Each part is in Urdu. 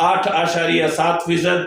8.7%,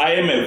IMF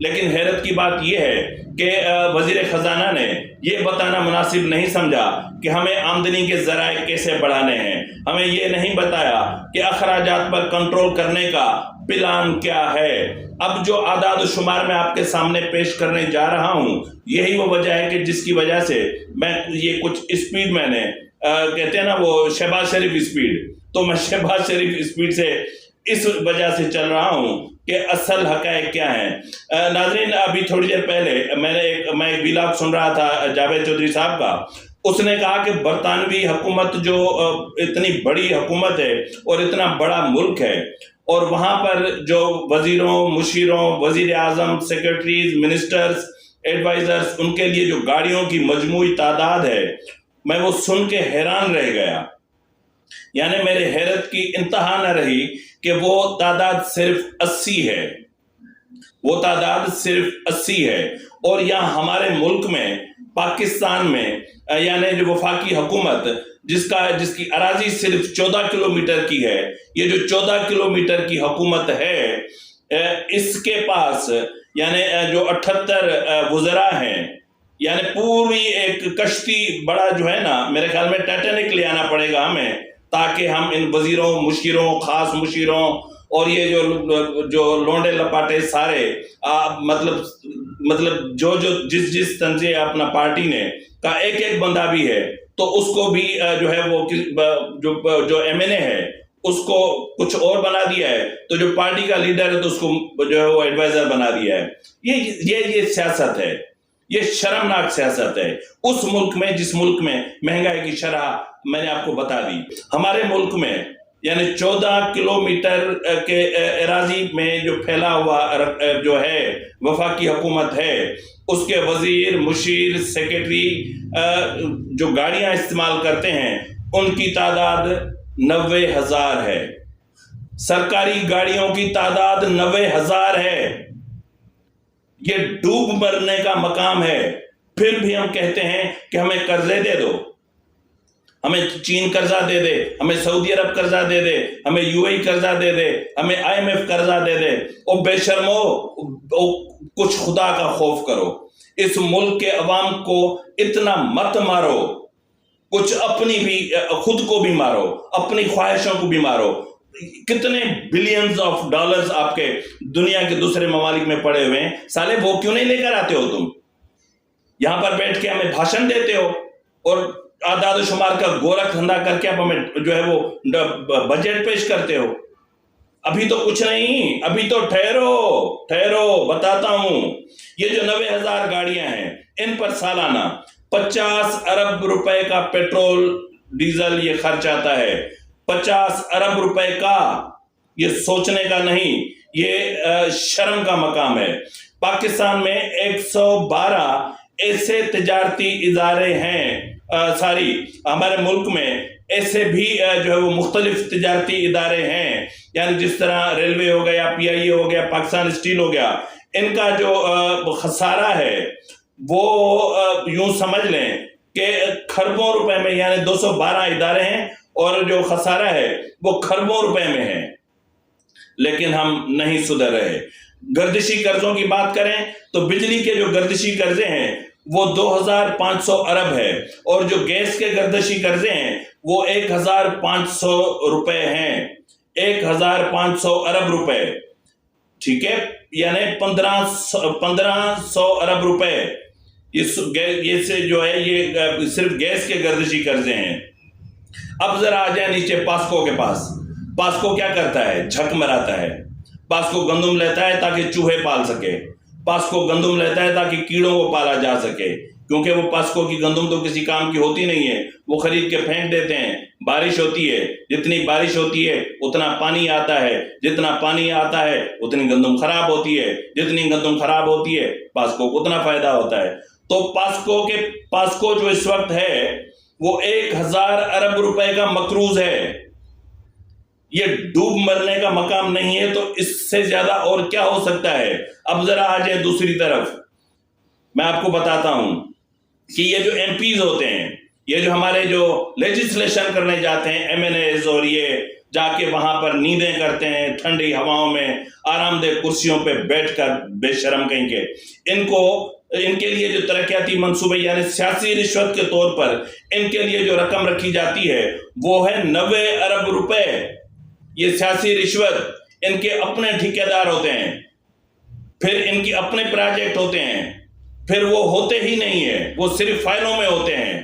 لیکن حیرت کی بات یہ ہے کہ وزیر خزانہ نے یہ بتانا مناسب نہیں سمجھا کہ ہمیں آمدنی کے ذرائع کیسے بڑھانے ہیں، ہمیں یہ نہیں بتایا کہ اخراجات پر کنٹرول کرنے کا پلان کیا ہے۔ اب جو اعداد و شمار میں آپ کے سامنے پیش کرنے جا رہا ہوں، یہی وہ وجہ ہے کہ جس کی وجہ سے میں یہ کچھ اسپیڈ میں نے کہتے ہیں نا وہ شہباز شریف اسپیڈ، تو میں شہباز شریف اسپیڈ سے اس وجہ سے چل رہا ہوں کہ اصل حقائق کیا ہیں۔ ناظرین، ابھی تھوڑی دیر پہلے میں ایک ویلاگ سن رہا تھا جاوید چودھری صاحب کا، اس نے کہا کہ برطانوی حکومت جو اتنی بڑی حکومت ہے اور اتنا بڑا ملک ہے، اور وہاں پر جو وزیروں، مشیروں، وزیر اعظم، سیکرٹریز، منسٹرز، ایڈوائزرز، ان کے لیے جو گاڑیوں کی مجموعی تعداد ہے، میں وہ سن کے حیران رہ گیا۔ یعنی میرے حیرت کی انتہا نہ رہی کہ وہ تعداد صرف 80 ہے، وہ تعداد صرف 80 ہے، اور یہاں ہمارے ملک میں، پاکستان میں، یعنی جو وفاقی حکومت جس کی اراضی صرف 14 کلومیٹر کی ہے، یہ جو 14 کلومیٹر کی حکومت ہے، اس کے پاس یعنی جو 78 وزراء ہیں، یعنی پوری ایک کشتی بڑا جو ہے نا، میرے خیال میں ٹائٹینک لے آنا پڑے گا ہمیں، تاکہ ہم ان وزیروں، مشیروں، خاص مشیروں اور یہ جو لونڈے لپاٹے سارے مطلب جو جس تنظیم اپنا پارٹی نے کا ایک بندہ بھی ہے، تو اس کو بھی جو ہے وہ جو ایم این اے ہے اس کو کچھ اور بنا دیا ہے، تو جو پارٹی کا لیڈر ہے تو اس کو جو ہے وہ ایڈوائزر بنا دیا ہے۔ یہ سیاست ہے، یہ شرمناک سیاست ہے اس ملک میں جس ملک میں مہنگائی کی شرح میں نے آپ کو بتا دی۔ ہمارے ملک میں یعنی 14 کلومیٹر کے اراضی میں جو پھیلا ہوا جو ہے وفاقی حکومت ہے، اس کے وزیر، مشیر، سیکرٹری جو گاڑیاں استعمال کرتے ہیں، ان کی تعداد 90,000 ہے۔ سرکاری گاڑیوں کی تعداد 90,000 ہے۔ یہ ڈوب مرنے کا مقام ہے، پھر بھی ہم کہتے ہیں کہ ہمیں قرضے دے دو، ہمیں چین قرضہ دے دے، ہمیں سعودی عرب قرضہ دے دے، ہمیں یو اے قرضہ دے دے، ہمیں IMF قرضہ دے دے۔ اور بے شرمو، کچھ خدا کا خوف کرو، اس ملک کے عوام کو اتنا مت مارو، کچھ اپنی بھی، خود کو بھی مارو، اپنی خواہشوں کو بھی مارو۔ کتنے بلینز آف ڈالرز آپ کے دنیا کے دوسرے ممالک میں پڑے ہوئے ہیں، سالے وہ کیوں نہیں لے کر آتے ہو؟ تم یہاں پر بیٹھ کے ہمیں بھاشن دیتے ہو اور اعداد و شمار کا گورکھ دھندا کر کے اب ہمیں جو ہے وہ بجٹ پیش کرتے ہو۔ ابھی تو کچھ نہیں، ابھی تو ٹھہرو بتاتا ہوں۔ یہ جو 90,000 گاڑیاں ہیں، ان پر سالانہ 50 ارب روپے کا پیٹرول ڈیزل یہ خرچ آتا ہے۔ 50 ارب روپے کا، یہ سوچنے کا نہیں، یہ شرم کا مقام ہے۔ پاکستان میں 112 ایسے تجارتی ادارے ہیں، ہمارے ملک میں ایسے بھی جو ہے وہ مختلف تجارتی ادارے ہیں، یعنی جس طرح ریلوے ہو گیا، PIA ہو گیا، پاکستان اسٹیل ہو گیا، ان کا جو خسارہ ہے وہ یوں سمجھ لیں کہ کھربوں روپے میں، یعنی 212 ادارے ہیں اور جو خسارہ ہے وہ کھربوں روپے میں ہے، لیکن ہم نہیں سدھر رہے۔ گردشی قرضوں کی بات کریں تو بجلی کے جو گردشی قرضے ہیں وہ 2,500 ارب ہے، اور جو گیس کے گردشی قرضے ہیں وہ 1,500 روپے ہیں، 1,500 ارب روپے، ٹھیک ہے، یعنی 1,500 ارب روپے یہ سے جو ہے یہ صرف گیس کے گردشی قرضے ہیں۔ اب ذرا آ جائیں نیچے پاسکو کے پاس۔ پاسکو کیا کرتا ہے؟ جھک مراتا ہے۔ پاسکو گندم لیتا ہے تاکہ چوہے پال سکے، پاسکو گندم لیتا ہے تاکہ کیڑوں کو پالا جا سکے، کیونکہ وہ پاسکو کی گندم تو کسی کام کی ہوتی نہیں ہے، وہ خرید کے پھینک دیتے ہیں۔ بارش ہوتی ہے، جتنی بارش ہوتی ہے اتنا پانی آتا ہے، جتنا پانی آتا ہے اتنی گندم خراب ہوتی ہے، جتنی گندم خراب ہوتی ہے پاسکو کو اتنا فائدہ ہوتا ہے۔ تو پاسکو جو اس وقت ہے وہ 1,000 ارب روپے کا مقروض ہے۔ یہ ڈوب مرنے کا مقام نہیں ہے، تو اس سے زیادہ اور کیا ہو سکتا ہے؟ اب ذرا آ جائے دوسری طرف، میں آپ کو بتاتا ہوں کہ یہ جو MPs ہوتے ہیں، یہ جو ہمارے جو لیجسلیشن کرنے جاتے ہیں MNAs اور یہ جا کے وہاں پر نیندیں کرتے ہیں ٹھنڈی ہواؤں میں آرام دہ کرسیوں پہ بیٹھ کر، بے شرم کہیں گے، ان کے لیے جو ترقیاتی منصوبے یعنی سیاسی رشوت کے طور پر ان کے لیے جو رقم رکھی جاتی ہے وہ ہے 90 ارب روپے۔ یہ سیاسی رشوت، ان کے اپنے ٹھیکیدار ہوتے ہیں، پھر ان کی اپنے پروجیکٹ ہوتے ہیں، پھر وہ ہوتے ہی نہیں ہیں، وہ صرف فائلوں میں ہوتے ہیں،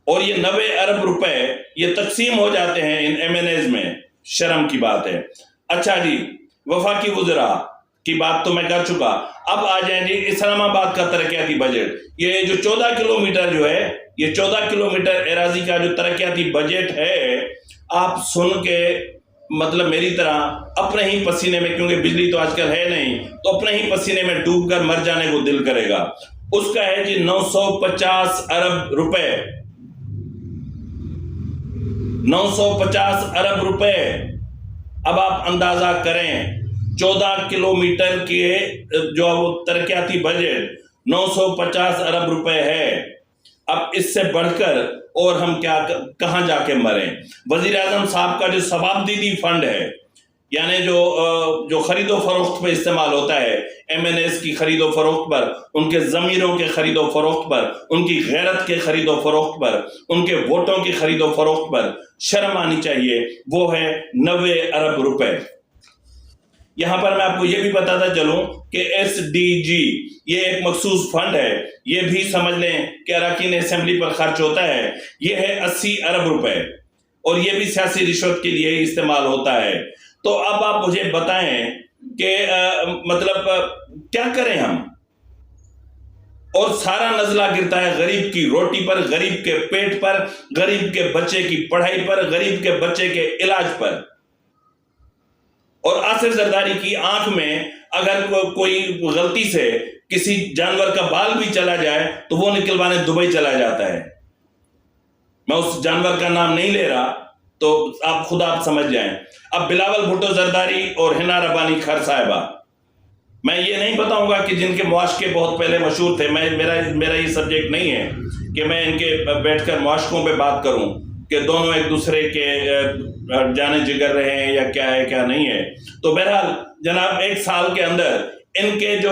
اور یہ 90 ارب روپے یہ تقسیم ہو جاتے ہیں ان MNAs میں۔ شرم کی بات ہے۔ اچھا جی، وفاقی وزراء کی بات تو میں کر چکا، اب آ جائیں جی اسلام آباد کا ترقیاتی بجٹ۔ یہ جو 14 کلومیٹر جو ہے، یہ 14 کلومیٹر اراضی کا جو ترقیاتی بجٹ ہے، آپ سن کے مطلب میری طرح اپنے ہی پسینے میں، کیونکہ بجلی تو آج کل ہے نہیں، تو اپنے ہی پسینے میں ڈوب کر مر جانے کو دل کرے گا۔ اس کا ہے جی 950 ارب روپے، 950 ارب روپے۔ اب آپ اندازہ کریں 14 کلومیٹر کے جو ترقیاتی بجٹ 950 ارب روپے ہے، اب اس سے بڑھ کر اور ہم کہاں جا کے مریں۔ وزیر اعظم صاحب کا جو ثوابدیدی فنڈ ہے، یعنی جو خرید و فروخت پہ استعمال ہوتا ہے، MNAs کی خرید و فروخت پر، ان کے ضمیروں کے خرید و فروخت پر، ان کی غیرت کے خرید و فروخت پر، ان کے ووٹوں کی خرید و فروخت پر شرم آنی چاہیے، وہ ہے 90 ارب روپے۔ یہاں پر میں آپ کو یہ بھی بتاتا چلوں کہ SDG یہ ایک مخصوص فنڈ ہے، یہ بھی سمجھ لیں کہ اراکین اسمبلی پر خرچ ہوتا ہے، یہ ہے 80 ارب روپے، اور یہ بھی سیاسی رشوت کے لیے استعمال ہوتا ہے۔ تو اب آپ مجھے بتائیں کہ مطلب کیا کریں ہم؟ اور سارا نزلہ گرتا ہے غریب کی روٹی پر، غریب کے پیٹ پر، غریب کے بچے کی پڑھائی پر، غریب کے بچے کے علاج پر۔ اور آصف زرداری کی آنکھ میں اگر کوئی غلطی سے کسی جانور کا بال بھی چلا جائے تو وہ نکلوانے دبئی چلا جاتا ہے۔ میں اس جانور کا نام نہیں لے رہا، تو آپ خود آپ سمجھ جائیں۔ اب بلاول بھٹو زرداری اور حنا ربانی کھر صاحبہ، میں یہ نہیں بتاؤں گا کہ جن کے معاشقے بہت پہلے مشہور تھے، میرا یہ سبجیکٹ نہیں ہے کہ میں ان کے بیٹھ کر معاشقوں پہ بات کروں کہ دونوں ایک دوسرے کے جانے جگر رہے ہیں یا کیا ہے کیا نہیں ہے۔ تو بہرحال جناب، 1 سال کے اندر ان کے جو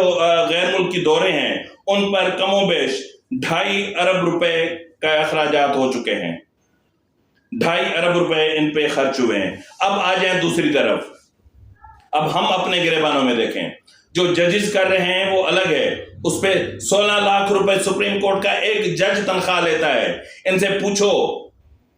غیر ملکی دورے ہیں ان پر کم و بیش 2.5 ارب روپے کا اخراجات ہو چکے ہیں، 2.5 ارب روپے ان پہ خرچ ہوئے ہیں۔ اب آ جائیں دوسری طرف، اب ہم اپنے گریبانوں میں دیکھیں، جو ججز کر رہے ہیں وہ الگ ہے، اس پہ 16 لاکھ روپے سپریم کورٹ کا ایک جج تنخواہ لیتا ہے۔ ان سے پوچھو،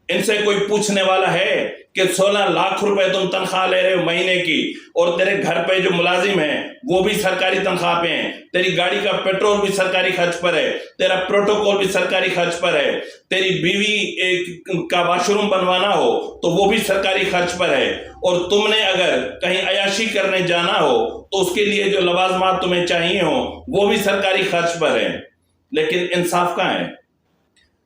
ان سے کوئی پوچھنے والا ہے کہ 16 لاکھ روپے تم تنخواہ لے رہے ہو مہینے کی، اور تیرے گھر پہ جو ملازم ہیں وہ بھی سرکاری تنخواہ پہ ہیں، تیری گاڑی کا پیٹرول بھی سرکاری خرچ پر ہے، تیرا پروٹوکول بھی سرکاری خرچ پر ہے، تیری بیوی کا واش روم بنوانا ہو تو وہ بھی سرکاری خرچ پر ہے، اور تم نے اگر کہیں عیاشی کرنے جانا ہو تو اس کے لیے جو لوازمات تمہیں چاہیے ہوں وہ بھی سرکاری خرچ پر ہے۔ لیکن انصاف کہاں ہے؟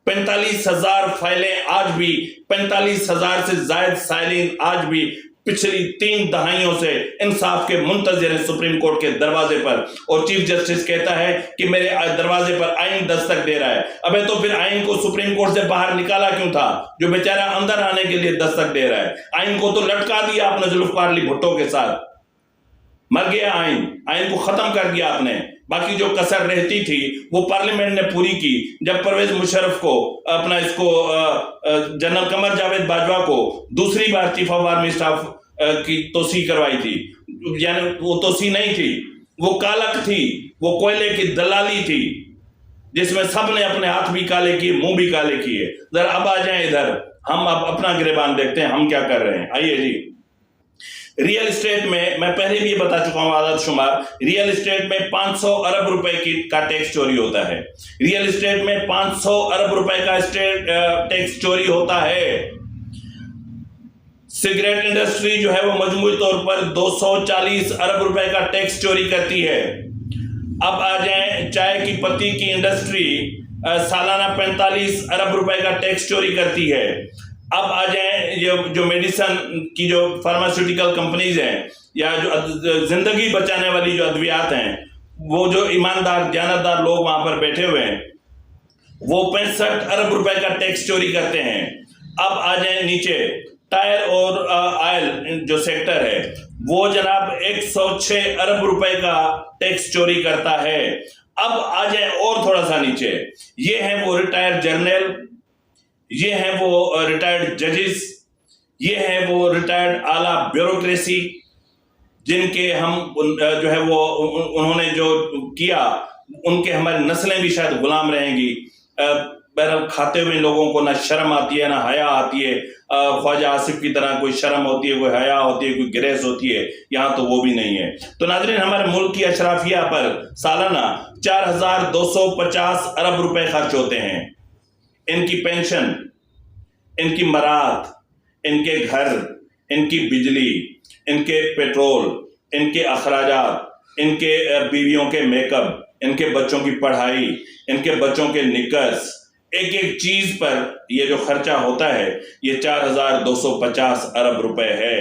45,000 فائلیں آج بھی، 45,000 سے زائد سائلین آج بھی پچھلی 3 دہائیوں سے انصاف کے منتظر ہیں سپریم کورٹ کے دروازے پر، اور چیف جسٹس کہتا ہے کہ میرے دروازے پر آئین دستک دے رہا ہے۔ ابے تو پھر آئین کو سپریم کورٹ سے باہر نکالا کیوں تھا جو بیچارہ اندر آنے کے لیے دستک دے رہا ہے؟ آئین کو تو لٹکا دیا آپ نے ذوالفقار علی بھٹو کے ساتھ، مر گیا آئین کو ختم کر دیا آپ نے۔ باقی جو کسر رہتی تھی وہ پارلیمنٹ نے پوری کی، جب پرویز مشرف کو اپنا جنرل قمر جاوید باجوہ کو دوسری بار چیف آف آرمی اسٹاف کی توسیع کروائی تھی، یعنی وہ توسیع نہیں تھی، وہ کالک تھی، وہ کوئلے کی دلالی تھی جس میں سب نے اپنے ہاتھ بھی کالے کیے، منہ بھی کالے کیے۔ ذرا اب آ جائیں ادھر، ہم اب اپنا گریبان دیکھتے ہیں ہم کیا کر رہے ہیں۔ آئیے جی، ریئل اسٹیٹ میں پہلے بھی یہ بتا چکا ہوں عدد شمار، ریئل اسٹیٹ میں 500 ارب روپے کا ٹیکس چوری ہوتا ہے، ریئل اسٹیٹ میں 500 ارب روپے کا ٹیکس چوری ہوتا ہے۔ سگریٹ انڈسٹری جو ہے وہ مجموعی طور پر 240 ارب روپے کا ٹیکس چوری کرتی ہے۔ اب آ جائیں چائے کی پتی کی انڈسٹری سالانہ 45 ارب روپے کا ٹیکس چوری کرتی ہے۔ اب آ جائیں جو میڈیسن کی جو فارماسیوٹیکل کمپنیز ہیں یا جو زندگی بچانے والی جو ادویات ہیں، وہ جو ایماندار دیانتدار لوگ وہاں پر بیٹھے ہوئے ہیں وہ 65 ارب روپے کا ٹیکس چوری کرتے ہیں۔ اب آ جائیں نیچے، ٹائر اور آئل جو سیکٹر ہے وہ جناب 106 ارب روپے کا ٹیکس چوری کرتا ہے۔ اب آ جائیں اور تھوڑا سا نیچے، یہ ہیں وہ ریٹائرڈ جرنیل، یہ ہیں وہ ریٹائرڈ ججز، یہ ہیں وہ ریٹائرڈ اعلیٰ بیوروکریسی جن کے ہم جو ہے وہ انہوں نے جو کیا ان کے ہماری نسلیں بھی شاید غلام رہیں گی۔ بہرحال کھاتے ہوئے لوگوں کو نہ شرم آتی ہے نہ حیا آتی ہے، خواجہ آصف کی طرح کوئی شرم ہوتی ہے، کوئی حیا ہوتی ہے، کوئی گریز ہوتی ہے، یہاں تو وہ بھی نہیں ہے۔ تو ناظرین، ہمارے ملک کی اشرافیہ پر سالانہ 4250 ارب روپے خرچ ہوتے ہیں۔ ان کی پینشن، ان کی مراعات، ان کے گھر، ان کی بجلی، ان کے پیٹرول، ان کے اخراجات، ان کے بیویوں کے میک اپ، ان کے بچوں کی پڑھائی، ان کے بچوں کے نکاح، ایک ایک چیز پر یہ جو خرچہ ہوتا ہے یہ 4250 ارب روپے ہے۔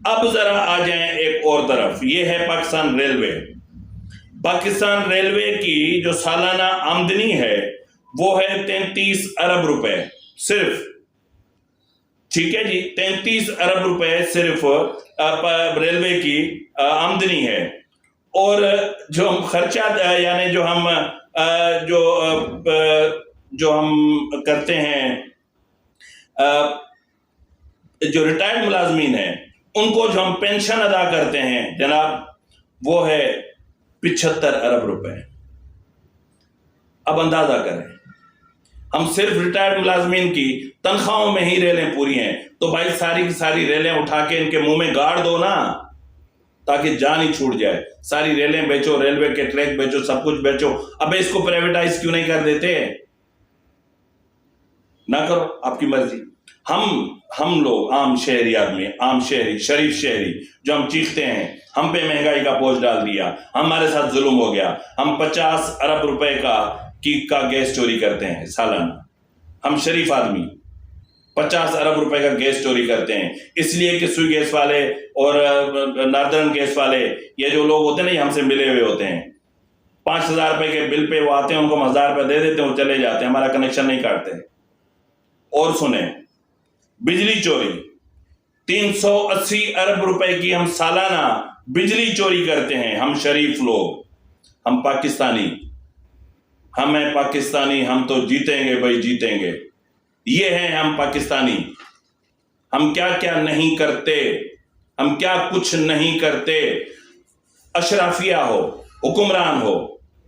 اب ذرا آ جائیں ایک اور طرف، یہ ہے پاکستان ریلوے۔ پاکستان ریلوے کی جو سالانہ آمدنی ہے وہ ہے 33 ارب روپے صرف، ٹھیک ہے جی، 33 ارب روپے صرف ریلوے کی آمدنی ہے۔ اور جو ہم خرچات یعنی جو ہم کرتے ہیں، جو ریٹائرڈ ملازمین ہیں ان کو جو ہم پینشن ادا کرتے ہیں جناب وہ ہے 75 ارب روپے۔ اب اندازہ کریں، ہم صرف ریٹائرڈ ملازمین کی تنخواہوں میں ہی ریلیں پوری ہیں، تو بھائی ساری کی ساری ریلیں اٹھا کے ان کے منہ میں گاڑ دو نا، تاکہ جان ہی چھوٹ جائے۔ ساری ریلیں بیچو، ریلوے کے ٹریک بیچو، سب کچھ بیچو۔ اب اس کو پرائیویٹائز کیوں نہیں کر دیتے؟ نہ کرو، آپ کی مرضی۔ ہم لوگ عام شہری آدمی، عام شہری، شریف شہری جو ہم چیختے ہیں ہم پہ مہنگائی کا بوجھ ڈال دیا، ہمارے ساتھ ظلم ہو گیا، ہم 50 ارب روپے کا گیس چوری کرتے ہیں سالانہ۔ ہم شریف آدمی 50 ارب روپے کا گیس چوری کرتے ہیں، اس لیے کہ سوئی گیس والے اور ناردرن گیس والے یہ جو لوگ ہوتے ہیں نا یہ ہم سے ملے ہوئے ہوتے ہیں۔ 5000 روپے کے بل پہ وہ آتے ہیں، ان کو 1000 روپے دے دیتے ہیں، وہ چلے جاتے ہیں، ہمارا کنیکشن نہیں کاٹتے۔ اور سنیں، بجلی چوری 380 ارب روپے کی ہم سالانہ بجلی چوری کرتے ہیں۔ ہم شریف لوگ، ہم پاکستانی، ہمیں پاکستانی، ہم تو جیتیں گے بھائی، جیتیں گے۔ یہ ہیں ہم پاکستانی، ہم کیا کیا نہیں کرتے، ہم کیا کچھ نہیں کرتے۔ اشرافیہ ہو، حکمران ہو،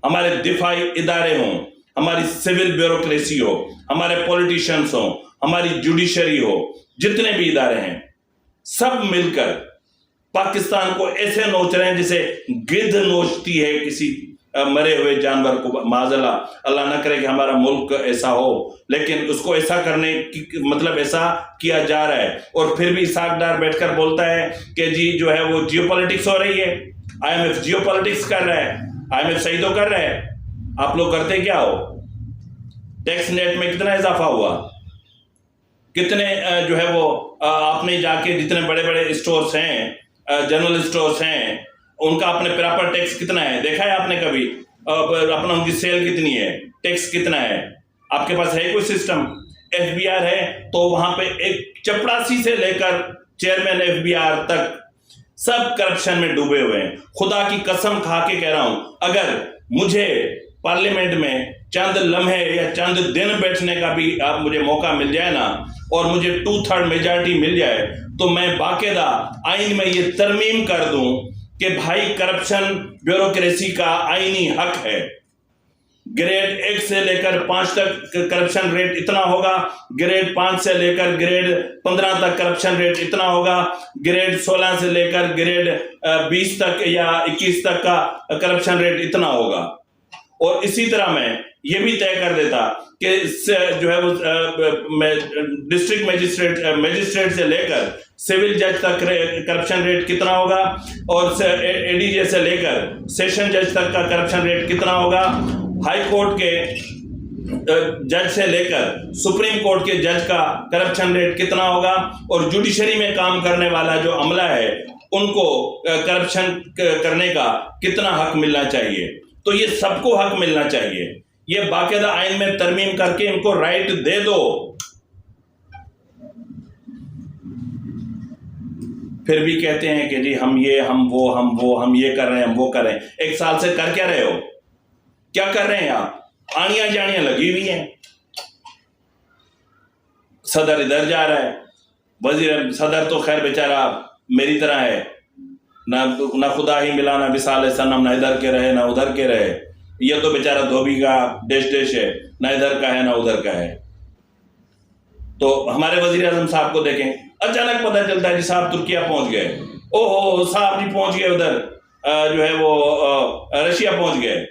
ہمارے دفاعی ادارے ہوں، ہماری سول بیوروکریسی ہو، ہمارے پولیٹیشنز ہوں، ہماری جوڈیشری ہو، جتنے بھی ادارے ہیں سب مل کر پاکستان کو ایسے نوچ رہے ہیں جسے گدھ نوچتی ہے کسی مرے ہوئے جانور کو۔ معاذ اللہ نہ کرے کہ ہمارا ملک ایسا ہو، لیکن اس کو ایسا کرنے کی مطلب ایسا کیا جا رہا ہے۔ اور پھر بھی اسحاق ڈار بیٹھ کر بولتا ہے کہ جی جو ہے وہ جیو پالیٹکس ہو رہی ہے، I M F geopolitics کر رہا ہے، آئی ایم ایف صحیح تو کر رہا ہے۔ آپ لوگ کرتے کیا ہو؟ ٹیکس نیٹ میں کتنا اضافہ ہوا، کتنے جو ہے وہ آپ نے جا کے جتنے بڑے بڑے اسٹورز ہیں، جنرل اسٹورز ہیں، ان کا اپنے پراپر ٹیکس کتنا ہے دیکھا ہے آپ نے کبھی؟ اپنا ان کی سیل کتنی ہے، ٹیکس کتنا ہے؟ آپ کے پاس ہے کوئی سسٹم؟ ایف بی آر ہے تو وہاں پہ ایک چپڑاسی سے لے کر چیئرمین ایف بی آر تک سب کرپشن میں ڈوبے ہوئے ہیں۔ خدا کی قسم کھا کے کہہ رہا ہوں، اگر مجھے پارلیمنٹ میں چند لمحے یا چند دن بیٹھنے کا بھی آپ مجھے موقع مل جائے نا، اور مجھے 2/3 میجارٹی مل جائے، تو میں باقاعدہ آئین میں یہ ترمیم کر دوں کہ بھائی کرپشن بیوروکریسی کا آئینی حق ہے۔ گریڈ 1 سے لے کر 5 تک کرپشن ریٹ اتنا ہوگا، گریڈ 5 سے لے کر گریڈ 15 تک کرپشن ریٹ اتنا ہوگا، گریڈ 16 سے لے کر گریڈ 20 تک یا 21 تک کا کرپشن ریٹ اتنا ہوگا۔ اور اسی طرح میں یہ بھی طے کر دیتا کہ جو ہے وہ ڈسٹرکٹ میجسٹریٹ سے لے کر سول جج تک کرپشن ریٹ کتنا ہوگا، اور اے ڈی جے سے لے کر سیشن جج تک کا کرپشن ریٹ کتنا ہوگا، ہائی کورٹ کے جج سے لے کر سپریم کورٹ کے جج کا کرپشن ریٹ کتنا ہوگا، اور جوڈیشری میں کام کرنے والا جو عملہ ہے ان کو کرپشن کرنے کا کتنا حق ملنا چاہیے۔ تو یہ سب کو حق ملنا چاہیے، یہ باقاعدہ آئین میں ترمیم کر کے ان کو رائٹ دے دو. پھر بھی کہتے ہیں کہ جی ہم یہ ہم یہ کر رہے ہیں، ہم وہ کر رہے ہیں. 1 سال سے کر کیا رہے ہو؟ کیا کر رہے ہیں آپ؟ آنیاں جانیاں لگی ہوئی ہیں. صدر ادھر جا رہا ہے، صدر تو خیر بیچارہ میری طرح ہے، نہ خدا ہی ملا نہ وصال صنم، نہ ادھر کے رہے نہ ادھر کے رہے. یہ تو بیچارہ دھوبی کا ڈیش ہے، نہ ادھر کا ہے نہ ادھر کا ہے. تو ہمارے وزیر اعظم صاحب کو دیکھیں، اچانک پتہ چلتا ہے جی صاحب ترکیہ پہنچ گئے، او صاحب جی پہنچ گئے ادھر جو ہے وہ رشیا پہنچ گئے.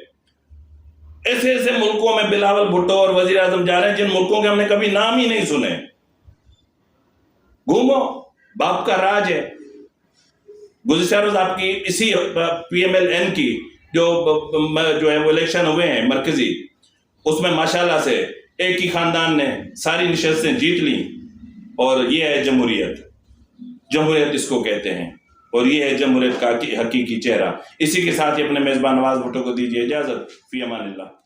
ایسے ایسے ملکوں میں بلاول بھٹو اور وزیر اعظم جا رہے ہیں جن ملکوں کے ہم نے کبھی نام ہی نہیں سنے. گھومو، باپ کا راج ہے. گزشتہ روز آپ کی اسی پی ایم ایل این کی جو ہے وہ الیکشن ہوئے ہیں مرکزی، اس میں ماشاءاللہ سے ایک ہی خاندان نے ساری نشستیں جیت لی. اور یہ ہے جمہوریت. جمہوریت اس کو کہتے ہیں، اور یہ ہے جمہوریت کا حقیقی چہرہ. اسی کے ساتھ ہی اپنے میزبان نواز بھٹو کو دیجیے اجازت. فی امان اللہ.